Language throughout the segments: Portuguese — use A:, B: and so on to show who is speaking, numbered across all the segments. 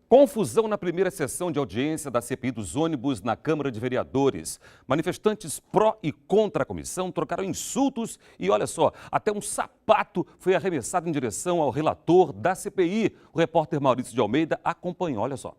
A: Confusão na primeira sessão de audiência da CPI dos ônibus na Câmara de Vereadores. Manifestantes pró e contra a comissão trocaram insultos e, olha só, até um sapato foi arremessado em direção ao relator da CPI. O repórter Maurício de Almeida acompanhou, olha só.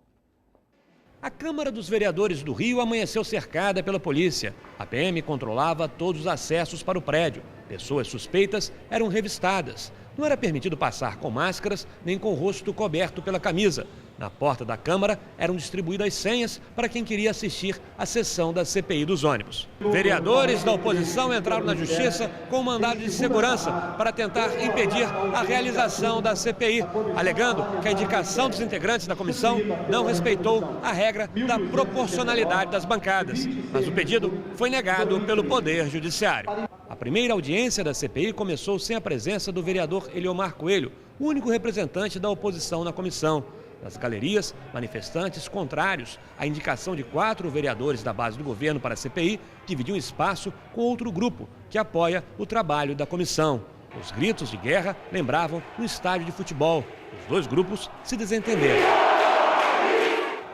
B: A Câmara dos Vereadores do Rio amanheceu cercada pela polícia. A PM controlava todos os acessos para o prédio. Pessoas suspeitas eram revistadas. Não era permitido passar com máscaras nem com o rosto coberto pela camisa. Na porta da Câmara eram distribuídas senhas para quem queria assistir à sessão da CPI dos ônibus. Vereadores da oposição entraram na Justiça com mandado de segurança para tentar impedir a realização da CPI, alegando que a indicação dos integrantes da comissão não respeitou a regra da proporcionalidade das bancadas. Mas o pedido foi negado pelo Poder Judiciário. A primeira audiência da CPI começou sem a presença do vereador Eliomar Coelho, o único representante da oposição na comissão. Nas galerias, manifestantes contrários à indicação de 4 vereadores da base do governo para a CPI dividiam espaço com outro grupo que apoia o trabalho da comissão. Os gritos de guerra lembravam um estádio de futebol. Os dois grupos se desentenderam.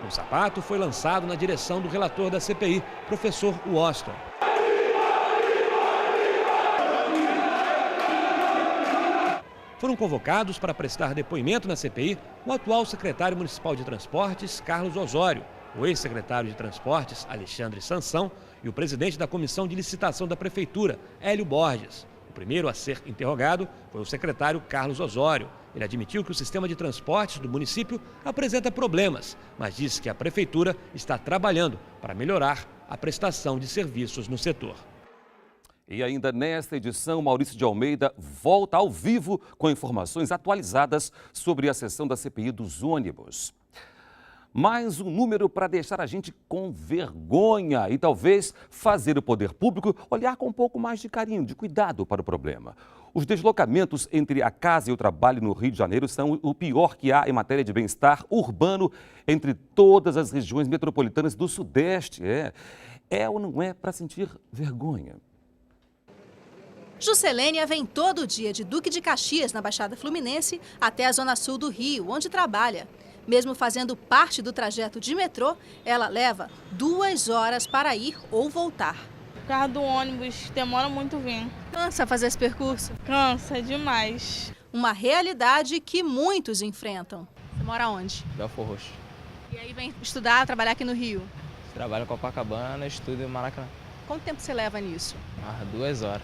B: Um sapato foi lançado na direção do relator da CPI, professor Washington. Foram convocados para prestar depoimento na CPI o atual secretário municipal de Transportes, Carlos Osório, o ex-secretário de Transportes, Alexandre Sansão, e o presidente da Comissão de Licitação da Prefeitura, Hélio Borges. O primeiro a ser interrogado foi o secretário Carlos Osório. Ele admitiu que o sistema de transportes do município apresenta problemas, mas disse que a Prefeitura está trabalhando para melhorar a prestação de serviços no setor.
A: E ainda nesta edição, Maurício de Almeida volta ao vivo com informações atualizadas sobre a sessão da CPI dos ônibus. Mais um número para deixar a gente com vergonha e talvez fazer o poder público olhar com um pouco mais de carinho, de cuidado para o problema. Os deslocamentos entre a casa e o trabalho no Rio de Janeiro são o pior que há em matéria de bem-estar urbano entre todas as regiões metropolitanas do Sudeste. É ou não é para sentir vergonha?
C: Juscelênia vem todo dia de Duque de Caxias, na Baixada Fluminense, até a zona sul do Rio, onde trabalha. Mesmo fazendo parte do trajeto de metrô, ela leva 2 horas para ir ou voltar.
D: O carro do ônibus demora muito vir.
C: Cansa fazer esse percurso?
D: Cansa demais.
C: Uma realidade que muitos enfrentam. Você mora onde?
E: Belford Roxo.
C: E aí vem estudar, trabalhar aqui no Rio?
E: Trabalho em Copacabana, estudo em Maracanã.
C: Quanto tempo você leva nisso?
E: 2 horas.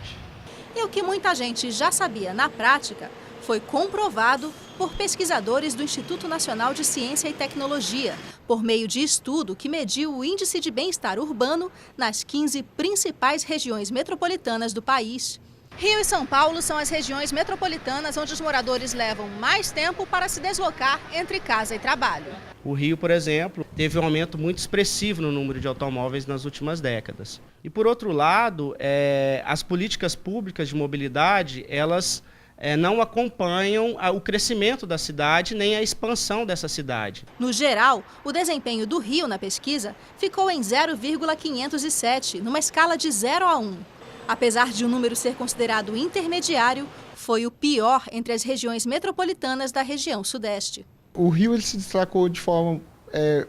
C: E o que muita gente já sabia na prática foi comprovado por pesquisadores do Instituto Nacional de Ciência e Tecnologia, por meio de estudo que mediu o índice de bem-estar urbano nas 15 principais regiões metropolitanas do país. Rio e São Paulo são as regiões metropolitanas onde os moradores levam mais tempo para se deslocar entre casa e trabalho.
F: O Rio, por exemplo, teve um aumento muito expressivo no número de automóveis nas últimas décadas. E, por outro lado, as políticas públicas de mobilidade, elas não acompanham o crescimento da cidade nem a expansão dessa cidade.
C: No geral, o desempenho do Rio na pesquisa ficou em 0,507, numa escala de 0 a 1. Apesar de o número ser considerado intermediário, foi o pior entre as regiões metropolitanas da região Sudeste.
G: O Rio ele se destacou de forma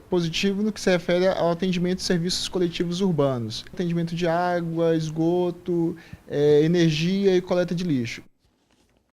G: positiva no que se refere ao atendimento de serviços coletivos urbanos. Atendimento de água, esgoto, energia e coleta de lixo.